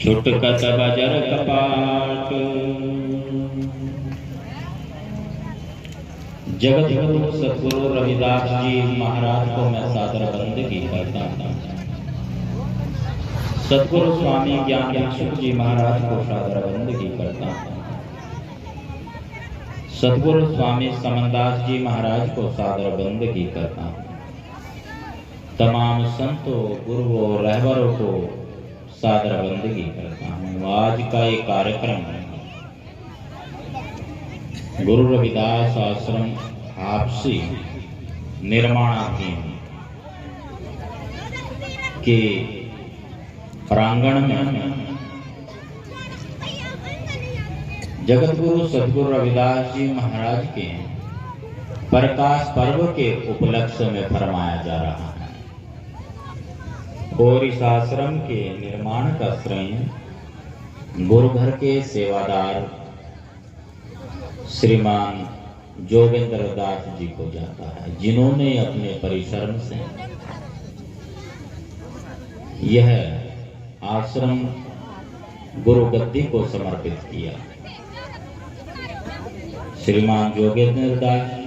छुटकत buzzer कपाट। जगत गुरु सतगुरु रविदास जी महाराज को मैं सादर बंदगी करता हूँ। सतगुरु स्वामी ज्ञान भिक्षुक जी महाराज को सादर बंदगी करता हूँ। सतगुरु स्वामी समनदास जी महाराज को सादर बंदगी करता हूँ। तमाम संतों गुरुओं रहबरों को सादर बंदगी करता हूँ। आज का ये कार्यक्रम गुरु रविदास आश्रम आपसी निर्माणाधीन के प्रांगण में जगत गुरु सतगुरु रविदास जी महाराज के प्रकाश पर्व के उपलक्ष्य में फरमाया जा रहा है। और इस आश्रम के निर्माण का श्रेय गुरु घर के सेवादार श्रीमान जोगेंद्र दास जी को जाता है, जिन्होंने अपने परिश्रम से यह आश्रम गुरु गद्दी को समर्पित किया। श्रीमान जोगेंद्र दास जी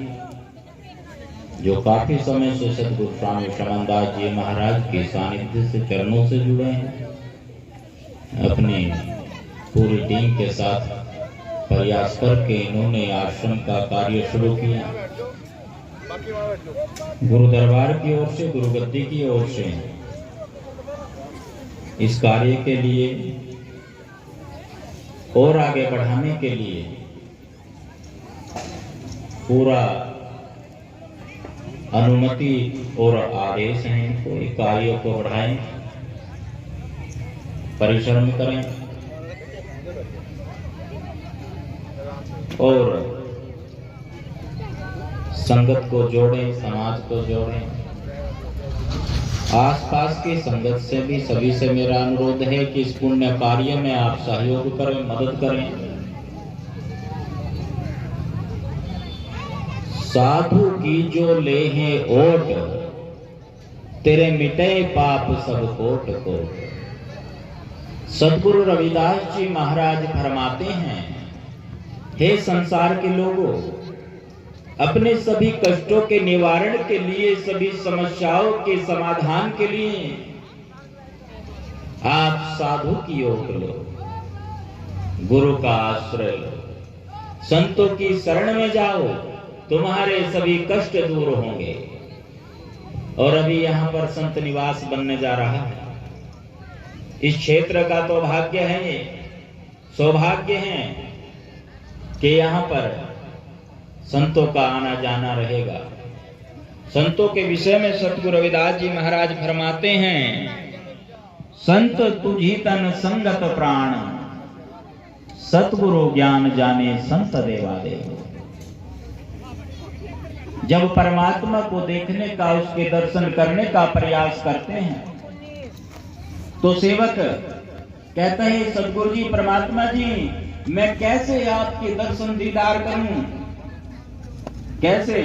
जो काफी समय से सतगुरु स्वामी समनदास जी महाराज के सानिध्य से चरणों से जुड़े हैं, अपनी पूरी टीम के साथ प्रयास करके इन्होंने आश्रम का कार्य शुरू किया। गुरु दरबार की ओर से, गुरु गद्दी की ओर से इस कार्य के लिए और आगे बढ़ाने के लिए पूरा अनुमति और आदेश हैं इनको, कार्यों को बढ़ाएं, परिश्रम करें और संगत को जोड़ें, समाज को जोड़ें। आसपास की संगत से भी सभी से मेरा अनुरोध है कि इस पुण्य कार्य में आप सहयोग करें, मदद करें। साधु की जो ले हैं ओट, तेरे मिटे पाप सब कोट कोट। सतगुरु रविदास जी महाराज फरमाते हैं, हे संसार के लोगों, अपने सभी कष्टों के निवारण के लिए, सभी समस्याओं के समाधान के लिए आप साधु की ओट लो, गुरु का आश्रय लो, संतों की शरण में जाओ, तुम्हारे सभी कष्ट दूर होंगे। और अभी यहाँ पर संत निवास बनने जा रहा है। इस क्षेत्र का तो भाग्य है, सौभाग्य है कि यहाँ पर संतों का आना जाना रहेगा। संतों के विषय में सतगुरु रविदास जी महाराज फरमाते हैं, संत तुझी तन संगत प्राण, सतगुरु ज्ञान जाने संत देवा देव। जब परमात्मा को देखने का, उसके दर्शन करने का प्रयास करते हैं तो सेवक कहते हैं, सतगुरु जी, परमात्मा जी, मैं कैसे आपके दर्शन दीदार करूं, कैसे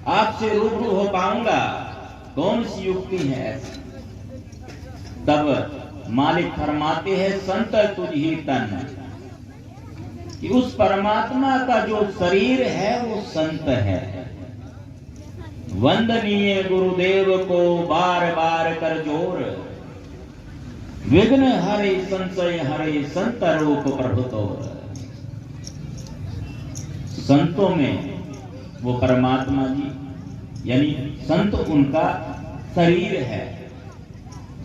आपसे रूबरू हो पाऊंगा, कौन सी युक्ति है? तब मालिक फरमाते हैं, संत तुझी तन, कि उस परमात्मा का जो शरीर है वो संत है। वंदनीय गुरुदेव को बार बार कर जोर, विघ्न हरे संशय हरे संत रूप प्रभु तोर। संतों में वो परमात्मा जी, यानी संत उनका शरीर है।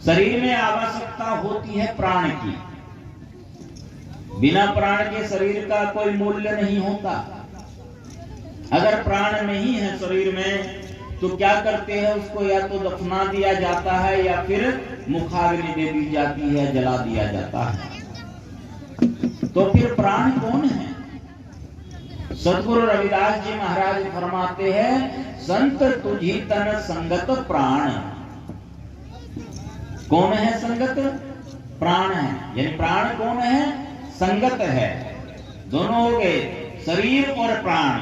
शरीर में आवश्यकता होती है प्राण की। बिना प्राण के शरीर का कोई मूल्य नहीं होता। अगर प्राण नहीं है शरीर में तो क्या करते हैं, उसको या तो दफना दिया जाता है या फिर मुखाग्नि दे दी जाती है, जला दिया जाता है। तो फिर प्राण कौन है? सतगुरु रविदास जी महाराज फरमाते हैं, संत तुझी तन संगत प्राण। कौन है संगत? प्राण है। यानी प्राण कौन है? संगत है। दोनों हो गए, शरीर और प्राण।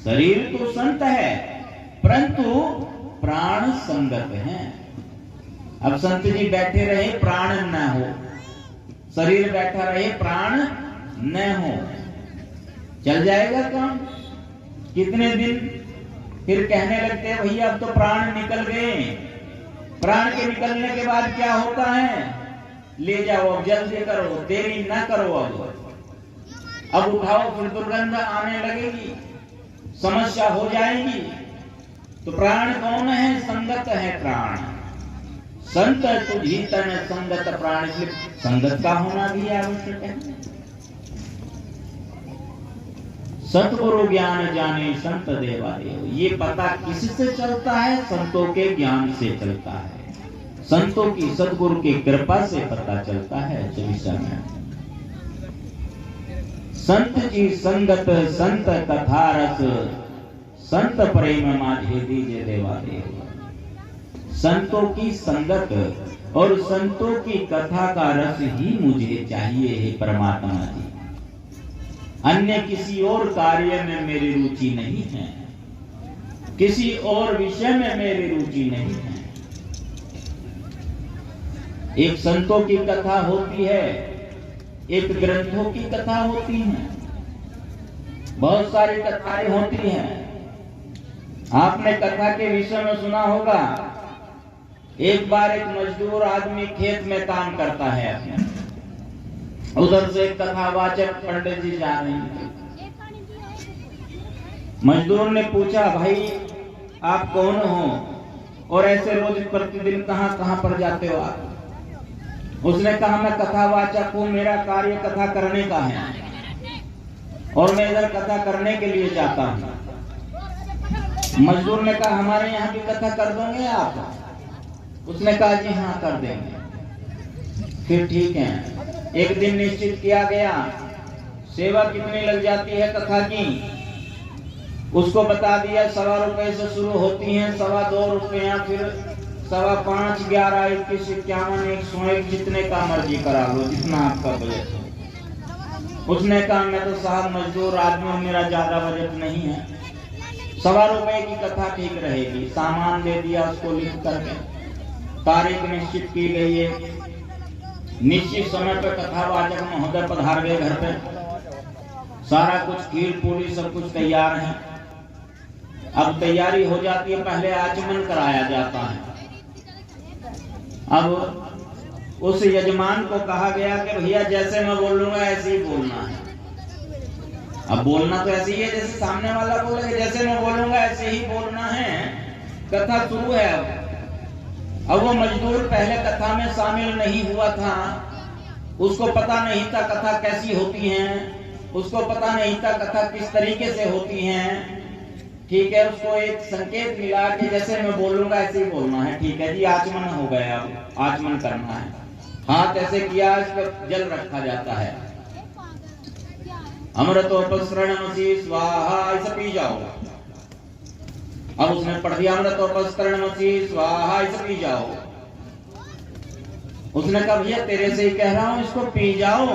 शरीर तो संत है परंतु प्राण संगत हैं। अब संत जी बैठे रहे, प्राण न हो, शरीर बैठा रहे, प्राण न हो, चल जाएगा काम? कितने दिन? फिर कहने लगते हैं भैया अब तो प्राण निकल गए। प्राण के निकलने के बाद क्या होता है? ले जाओ, अब जल्दी करो, देरी ना करो, अब उठाओ, फिर दुर्गंध आने लगेगी, समस्या हो जाएगी। तो प्राण कौन है? संगत है प्राण। संत तुझी तन संगत प्राण, इसलिए संगत का होना भी आवश्यक है। सतगुरु ज्ञान जाने संत देवा देव, ये पता किससे चलता है? संतों के ज्ञान से चलता है, संतों की सतगुरु की कृपा से पता चलता है। संत जी संगत संत कथा रस, संत प्रेम माझे दीजे देवा देव। संतों की संगत और संतों की कथा का रस ही मुझे चाहिए है परमात्मा जी। अन्य किसी और कार्य में मेरी रुचि नहीं है, किसी और विषय में मेरी रुचि नहीं है। एक संतों की कथा होती है, एक ग्रंथों की कथा होती है, बहुत सारी कथाएं होती हैं। आपने कथा के विषय में सुना होगा, एक बार एक मजदूर आदमी खेत में काम करता है अपने, उधर से एक कथावाचक पंडित जी जा रहे हैं। मजदूर ने पूछा, भाई आप कौन हो और ऐसे रोज प्रतिदिन कहां कहां पर जाते हो आप? उसने कहा, मैं कथावाचक हूं, मेरा कार्य कथा करने का है और मैं इधर कथा करने के लिए जाता हूं। मजदूर ने कहा, हमारे यहाँ भी कथा कर दोगे आप? उसने कहा, जी हाँ कर देंगे। फिर ठीक है, एक दिन निश्चित किया गया, सेवा कितनी लग जाती है कथा की, उसको बता दिया। 1.25 रुपए से शुरू होती हैं, 2.25 रुपया, फिर 5.25, 11, 21, 51, 101, जितने का मर्जी करा लो, जितना आपका बजट हो। उसने कहा, मैं तो साहब मजदूर आदमी हूं, मेरा ज्यादा बजट नहीं है, 1.25 रुपए की कथा ठीक रहेगी। सामान दे दिया उसको लिख करके, तारीख निश्चित की गई है, निश्चित समय पर कथावाचक महोदय पधार गए घर पे, सारा कुछ खीर पूरी सब कुछ तैयार है। अब तैयारी हो जाती है, पहले आचमन कराया जाता है। अब उस यजमान को कहा गया कि भैया जैसे मैं बोलूंगा ऐसे ही बोलना है। अब बोलना तो ऐसे ही है जैसे सामने वाला बोलेगा, जैसे मैं बोलूंगा ऐसे ही बोलना है। कथा शुरू है। अब वो मजदूर पहले कथा में शामिल नहीं हुआ था, उसको पता नहीं था कथा कैसी होती है, उसको पता नहीं था कथा किस तरीके से होती है। ठीक है, उसको एक संकेत मिला कि जैसे मैं बोलूंगा ऐसे ही बोलना है। ठीक है जी, आचमन हो गया, अब आचमन करना है। हाथ ऐसे किया, इस पर जल रखा जाता है। अमृतोपस्करणमसि स्वाहा, इसे पी जाओ। अब उसने पढ़ दिया, अमृतोपस्करणमसि स्वाहा, इसे पी जाओ। उसने कहा, भैया तेरे से ही कह रहा हूं, इसको पी जाओ।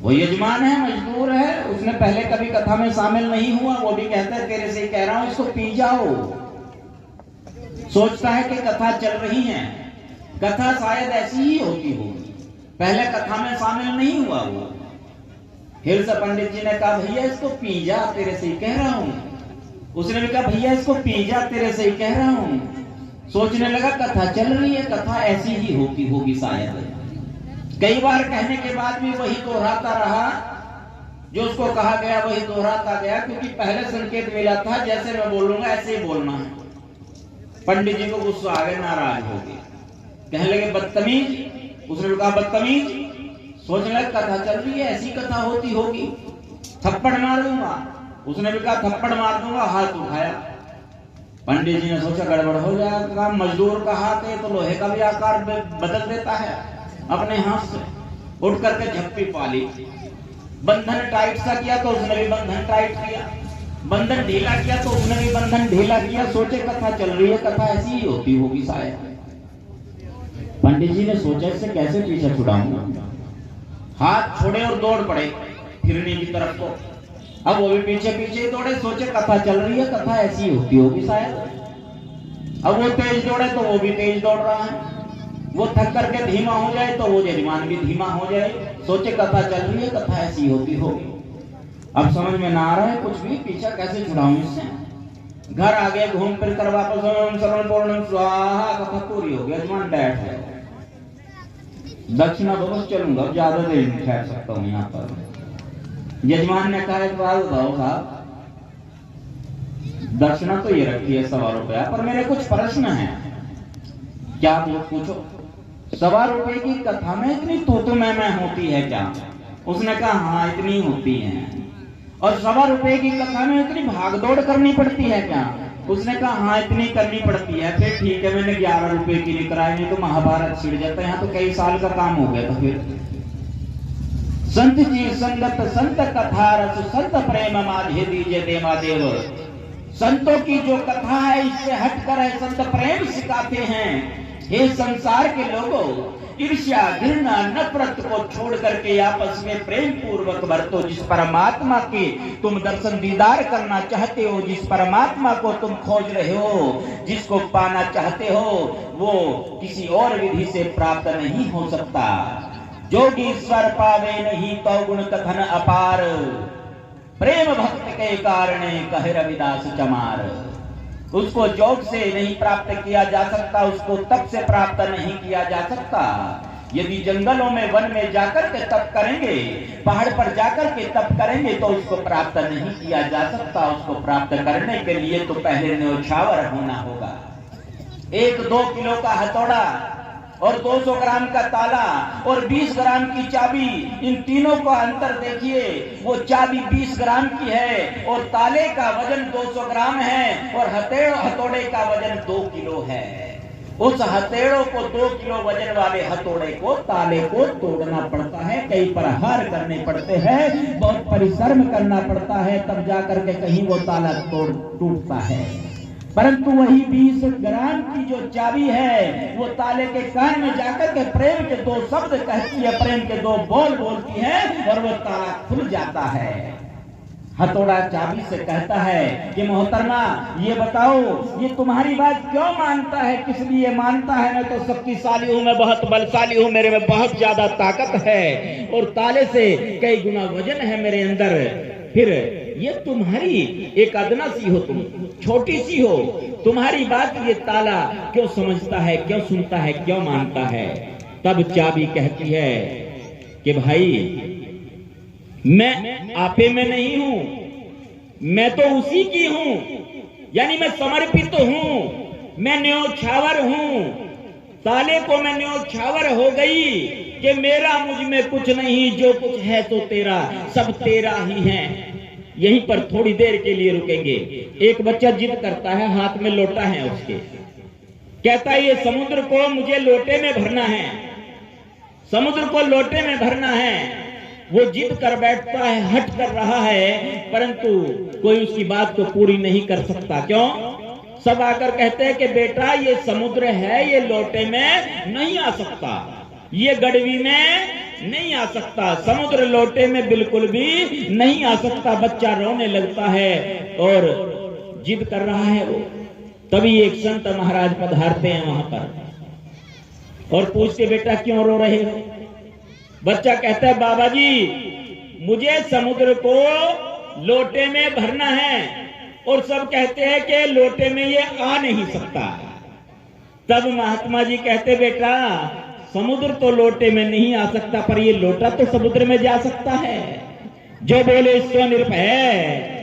वो यजमान है, मजदूर है, उसने पहले कभी कथा में शामिल नहीं हुआ, वो भी कहता है तेरे से ही कह रहा हूं, इसको पी जाओ। सोचता है कि कथा चल रही है, कथा शायद ऐसी ही होती होगी, पहले कथा में शामिल नहीं हुआ वो। फिर से पंडित जी ने कहा, भैया इसको पी जा, तेरे से ही कह रहा हूं। उसने भी कहा, भैया इसको पी जा, तेरे से ही कह रहा हूं। सोचने लगा कथा चल रही है, कथा ऐसी ही होती होगी शायद। कई बार कहने के बाद भी वही दोहराता रहा, जो उसको कहा गया वही दोहराता गया, क्योंकि पहले संकेत मिला था जैसे मैं बोलूंगा ऐसे ही बोलना है। पंडित जी को गुस्सा आ गया, नाराज हो गए, कहने लगे बदतमीज। उसने कहा, बदतमीज? सोचने लगे कथा चल रही है, ऐसी कथा होती होगी, थप्पड़ मार दूंगा। उसने भी कहा, थप्पड़ मार दूंगा। हाथ उठाया। पंडित जी ने सोचा गड़बड़ हो जाएगा, मजदूर का हाथ है तो लोहे का भी आकार बदल देता है। अपने हाथ से उठ करके झप्पी पाली, बंधन टाइट सा किया तो उसने भी बंधन टाइट किया, बंधन ढीला किया तो उसने भी बंधन ढीला किया। सोचे कथा चल रही है, कथा ऐसी ही होती होगी शायद। पंडित जी ने सोचा इससे कैसे पीछे छुड़ाऊंगा। हाथ छोड़े और दौड़ पड़े फिरने की तरफ को। अब वो भी पीछे पीछे दौड़े, सोचे कथा चल रही है, कथा ऐसी होती होगी शायद। अब वो तेज दौड़े तो वो भी तेज दौड़ रहा है, वो थक करके धीमा हो जाए तो वो यजमान भी धीमा हो जाए। सोचे कथा चल रही है, कथा ऐसी होती होगी, अब समझ में ना आ रहा है कुछ भी, पीछा कैसे छुड़ाऊं इससे। घर आ गए, घूम फिर कर वापस श्रवण पूर्ण स्वाहा, कथा पूरी हो गई, यजमान बैठ है। दक्षिणा तो बस चलूंगा, ज्यादा देर नहीं ठहर सकता हूँ यहाँ पर। यजमान ने कहा एक बात बताओ साहब, दक्षिणा तो ये रखी है 100 रुपया, पर मेरे कुछ प्रश्न हैं। क्या पूछो? 100 रुपए की कथा में इतनी तू मैं होती है क्या? उसने कहा हाँ इतनी होती है। और 100 रुपए की कथा में इतनी भागदौड़ करनी पड़ती है क्या? उसने कहा हाँ इतनी करनी पड़ती है। फिर ठीक है, मैंने 11 रुपए की निकराई, नहीं तो महाभारत छिड़ जाता, यहाँ तो कई साल का काम हो गया था। फिर संत जी संगत संत कथा रस संत प्रेम माझे दीजे देवा देव। संतों की जो कथा है इससे हटकर है संत प्रेम सिखाते हैं। हे संसार के लोगों, ईर्ष्या घृणा नफरत को छोड़ करके आपस में प्रेम पूर्वक बरतो। जिस परमात्मा के तुम दर्शन दीदार करना चाहते हो, जिस परमात्मा को तुम खोज रहे हो, जिसको पाना चाहते हो, वो किसी और विधि से प्राप्त नहीं हो सकता। जोगी ईश्वर पावे नहीं तो गुण कथन अपार, प्रेम भक्त के कारण कहे रविदास चमार। उसको जोग से नहीं प्राप्त किया जा सकता, उसको तप से प्राप्त नहीं किया जा सकता। यदि जंगलों में वन में जाकर के तप करेंगे, पहाड़ पर जाकर के तप करेंगे तो उसको प्राप्त नहीं किया जा सकता। उसको प्राप्त करने के लिए तो पहले न्योछावर होना होगा। 1-2 किलो का हथौड़ा और 200 ग्राम का ताला और 20 ग्राम की चाबी, इन तीनों का अंतर देखिए। वो चाबी 20 ग्राम की है और ताले का वजन 200 ग्राम है और हथौड़े का वजन 2 किलो है। उस हथेड़ों को 2 किलो वजन वाले हथौड़े को, ताले को तोड़ना पड़ता है, कई प्रहार करने पड़ते हैं, बहुत परिश्रम करना पड़ता है, तब जाकर के कहीं वो ताला टूटता है। परंतु वही 20 ग्राम की जो चाबी है वो ताले के कान में जाकर के प्रेम के 2 शब्द कहती है, प्रेम के 2 बोल बोलती है और वो ताला खुल जाता है। हथौड़ा चाबी से कहता है कि मोहतरमा ये बताओ, ये तुम्हारी बात क्यों मानता है, किस लिए मानता है? मैं तो शक्तिशाली हूं, मैं बहुत बलशाली हूं, मेरे में बहुत ज्यादा ताकत है और ताले से कई गुना वजन है मेरे अंदर। फिर ये तुम्हारी एक अदना सी हो, तुम छोटी सी हो, तुम्हारी बात ये ताला क्यों समझता है, क्यों सुनता है, क्यों मानता है? तब चाबी कहती है कि भाई मैं आपे में नहीं हूं, मैं तो उसी की हूं, यानी मैं समर्पित हूं, मैं न्योछावर हूं। ताले को मैं न्योछावर हो गई कि मेरा मुझ में कुछ नहीं, जो कुछ है तो तेरा, सब तेरा ही है। यहीं पर थोड़ी देर के लिए रुकेंगे। एक बच्चा जिद करता है, हाथ में लोटा है उसके, कहता है ये समुद्र को मुझे लोटे में भरना है, समुद्र को लोटे में भरना है। वो जिद कर बैठता है, हट कर रहा है, परंतु कोई उसकी बात को पूरी नहीं कर सकता। क्यों? सब आकर कहते हैं कि बेटा ये समुद्र है, ये लोटे में नहीं आ सकता, ये गड़वी में नहीं आ सकता, समुद्र लोटे में बिल्कुल भी नहीं आ सकता। बच्चा रोने लगता है और जिद कर रहा है वो। तभी एक संत महाराज पधारते हैं वहां पर और पूछते बेटा क्यों रो रहे हो? बच्चा कहता है बाबा जी मुझे समुद्र को लोटे में भरना है और सब कहते हैं कि लोटे में ये आ नहीं सकता। तब महात्मा जी कहते बेटा समुद्र तो लोटे में नहीं आ सकता, पर ये लोटा तो समुद्र में जा सकता है। जो बोले स्वनिर्भय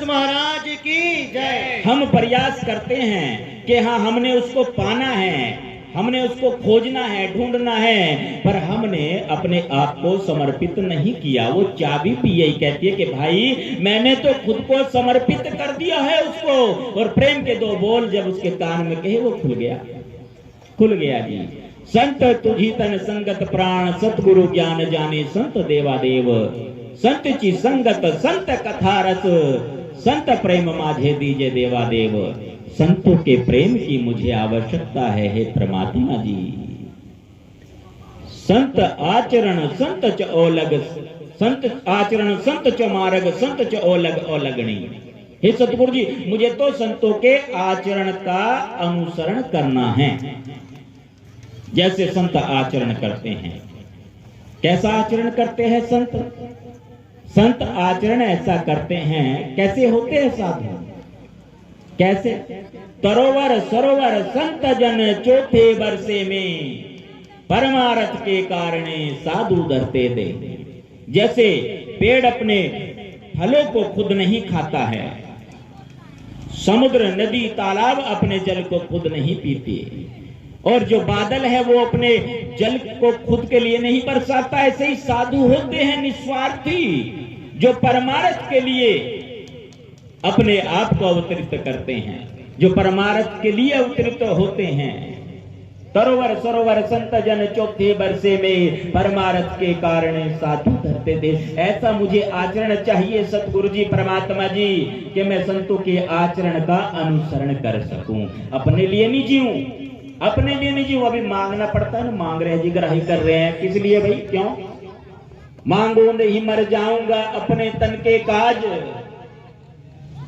महाराज की जय। हम प्रयास करते हैं कि हाँ हमने उसको पाना है, हमने उसको खोजना है, ढूंढना है, पर हमने अपने आप को समर्पित नहीं किया। वो चाबी भी यही कहती है कि भाई मैंने तो खुद को समर्पित कर दिया है उसको। और प्रेम के 2 बोल जब उसके कान में कहे वो खुल गया, खुल गया जी। संत तुझी तन संगत प्राण, सतगुरु ज्ञान जाने संत देवा देव। संत ची संगत संत कथा रस, संत प्रेम माझे दीजे देवा देव। संतों के प्रेम की मुझे आवश्यकता है हे परमात्मा जी। संत आचरण संत च ओलग, संत आचरण संत च मार्ग, संत च ओलग ओलगणी। हे सतगुरु जी, मुझे तो संतों के आचरण का अनुसरण करना है, जैसे संत आचरण करते हैं। कैसा आचरण करते हैं संत? संत आचरण ऐसा करते हैं, कैसे होते हैं साधु? कैसे? तरोवर सरोवर संत जन चौथे बरसे में, परमारथ के कारणे साधु धरते दे। जैसे पेड़ अपने फलों को खुद नहीं खाता है, समुद्र नदी तालाब अपने जल को खुद नहीं पीते, और जो बादल है वो अपने जल को खुद के लिए नहीं बरसाता, ऐसे ही साधु होते हैं निस्वार्थी, जो परमार्थ के लिए अपने आप को अवतरित करते हैं, जो परमार्थ के लिए अवतरित होते हैं। तरोवर सरोवर संत जन चौथे बरसे में, परमार्थ के कारण साधु धरते थे। ऐसा मुझे आचरण चाहिए सतगुरु जी, परमात्मा जी, कि मैं संतों के आचरण का अनुसरण कर सकूं। अपने लिए नहीं जीऊं, अपने लिए नहीं जीऊं। अभी मांगना पड़ता है ना, मांग रहे हैं जी, ग्राही कर रहे हैं, किस लिए भाई? क्यों? मांगो नहीं मर जाऊंगा अपने तन के काज,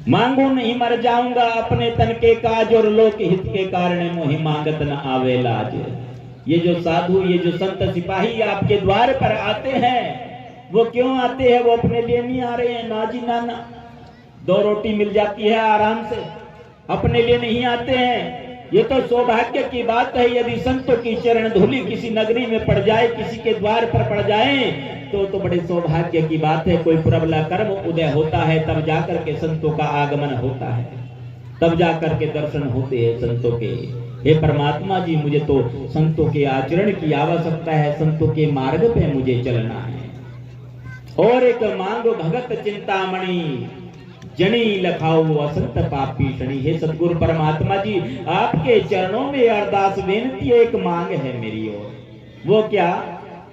मांगू नहीं मर जाऊंगा अपने तन के काज, और लोक हित के कारण मोहि मांगत न आवे लाज। ये जो साधु, ये जो संत सिपाही आपके द्वार पर आते हैं, वो क्यों आते हैं? वो अपने लिए नहीं आ रहे हैं, ना जी ना ना। 2 रोटी मिल जाती है आराम से, अपने लिए नहीं आते हैं। ये तो सौभाग्य की बात है, यदि संतों की चरण धूलि किसी नगरी में पड़ जाए, किसी के द्वार पर पड़ जाए, तो बड़े सौभाग्य की बात है। कोई प्रबला कर्म उदय होता है, तब जाकर के संतों का आगमन होता है, तब जाकर के दर्शन होते हैं संतों के। हे परमात्मा जी, मुझे तो संतों के आचरण की आवश्यकता है, संतों के मार्ग पे मुझे चलना है। और एक मांग भगत चिंतामणि, जनी लखाओ असंत पापी शनि। हे सतगुरु परमात्मा जी, आपके चरणों में अरदास बेनती, एक मांग है मेरी ओर। वो क्या?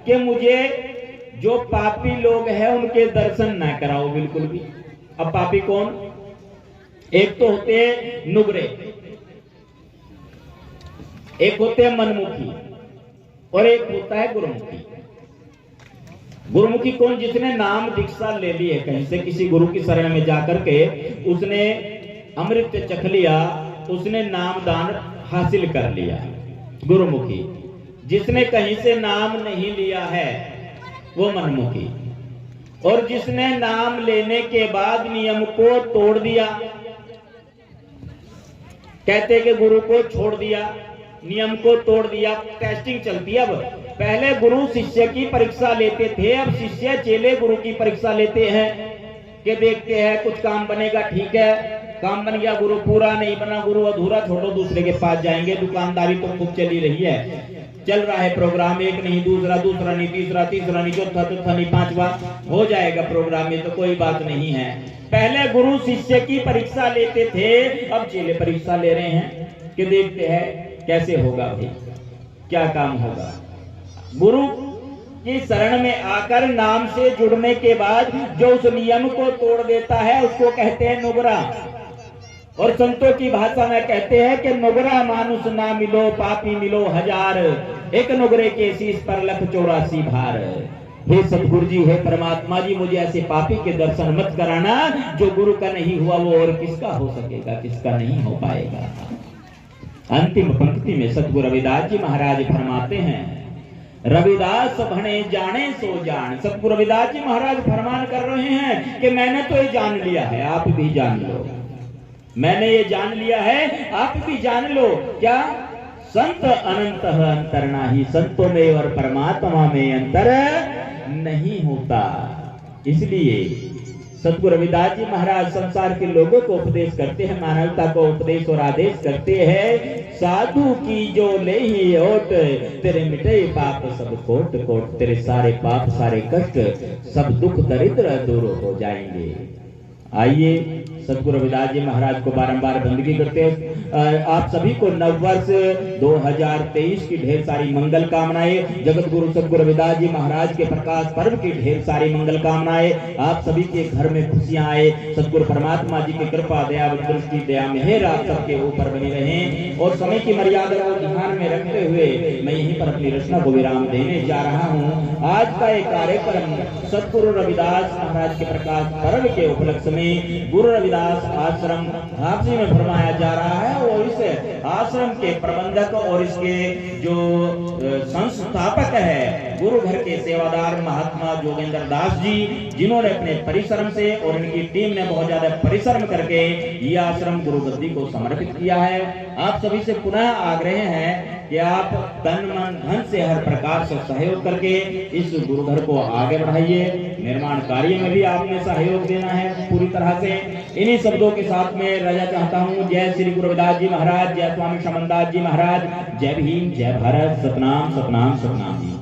कि मुझे जो पापी लोग हैं उनके दर्शन ना कराओ बिल्कुल भी। अब पापी कौन? एक तो होते हैं नुगरे, एक होते हैं मनमुखी, और एक होता है गुरुमुखी। गुरुमुखी कौन? जिसने नाम दीक्षा ले ली है कहीं से, किसी गुरु की शरण में जाकर के उसने अमृत चख लिया, उसने नाम दान हासिल कर लिया, गुरुमुखी। जिसने कहीं से नाम नहीं लिया है वो मनमुखी। और जिसने नाम लेने के बाद नियम को तोड़ दिया, कहते कि गुरु को छोड़ दिया, नियम को तोड़ दिया, टेस्टिंग चलती है। अब पहले गुरु शिष्य की परीक्षा लेते थे, अब शिष्य चेले गुरु की परीक्षा लेते हैं कि देखते हैं कुछ काम बनेगा, ठीक है, काम बन गया, गुरु पूरा नहीं बना, गुरु अधूरा, छोड़ो, दूसरे के पास जाएंगे। दुकानदारी तो खूब चली रही है, चल रहा है प्रोग्राम, एक नहीं दूसरा, दूसरा नहीं तीसरा, तीसरा नहीं चौथा, चौथा नहीं पांचवा, हो जाएगा प्रोग्राम में, तो कोई बात नहीं है। पहले गुरु शिष्य की परीक्षा लेते थे, अब चेले परीक्षा ले रहे हैं कि देखते हैं कैसे होगा भाई, क्या काम होगा। गुरु की शरण में आकर नाम से जुड़ने के बाद जो उस नियम को तोड़ देता है उसको कहते हैं नुगरा। और संतों की भाषा में कहते हैं कि नुगरा मानुष ना मिलो, पापी मिलो हजार, एक नुगरे के शीश पर लख 84 भार। हे सतगुरु जी, हे परमात्मा जी, मुझे ऐसे पापी के दर्शन मत कराना, जो गुरु का नहीं हुआ वो और किसका हो सकेगा, किसका नहीं हो पाएगा। अंतिम पंक्ति में सतगुरु रविदास जी महाराज फरमाते हैं, रविदास भणे जाने सो जान। सतगुरु रविदास जी महाराज फरमान कर रहे हैं कि मैंने तो ये जान लिया है, आप भी जान लो। मैंने ये जान लिया है, आप भी जान लो। क्या? संत अनंत अंतर नाही, संतों में और परमात्मा में अंतर नहीं होता। इसलिए सतगुरु रविदास जी महाराज संसार के लोगों को उपदेश करते हैं, मानवता को उपदेश और आदेश करते हैं, साधु की जो ले ही ओट, तेरे मिटे पाप सब कोट कोट, तेरे सारे पाप सारे कष्ट सब दुख दरिद्र दूर हो जाएंगे। आइए सतगुरु रविदास जी महाराज को बारंबार बंदगी करते हैं। आप सभी को नववर्ष 2023 की ढेर सारी मंगल कामनाएं, जगत गुरु सतगुरु रविदास जी महाराज के प्रकाश पर्व की ढेर सारी मंगल कामनाएं। आप सभी के घर में खुशियां आए, सतगुरु परमात्मा जी की कृपा दया दृष्टि दया मेहर आप सबके ऊपर बनी रहे। और समय की मर्यादा को ध्यान में रखते हुए मैं यही यहीं पर अपनी रचना को विराम देने जा रहा हूँ। आज का ये कार्यक्रम सतगुरु रविदास महाराज के प्रकाश पर्व के उपलक्ष्य में गुरु रविदास आश्रम हापसी में फरमाया जा रहा है और इस आश्रम के प्रबंधक और इसके जो संस्थापक है गुरु घर के सेवादार महात्मा जोगेंद्र दास जी, जिन्होंने अपने परिश्रम से और इनकी टीम ने बहुत ज्यादा परिश्रम करके ये आश्रम गुरु गद्दी को समर्पित किया है। आप सभी से पुनः आग्रह है कि आप तन मन धन से हर प्रकार से सहयोग करके इस गुरु घर को आगे बढ़ाइए। निर्माण कार्य में भी आपने सहयोग देना है पूरी तरह से। इन्हीं शब्दों के साथ में रजा चाहता हूँ। जय श्री गुरु रविदास जी महाराज, जय स्वामी समनदास जी महाराज, जय भीम, जय भारत, सतनाम सतनाम सतनाम जी।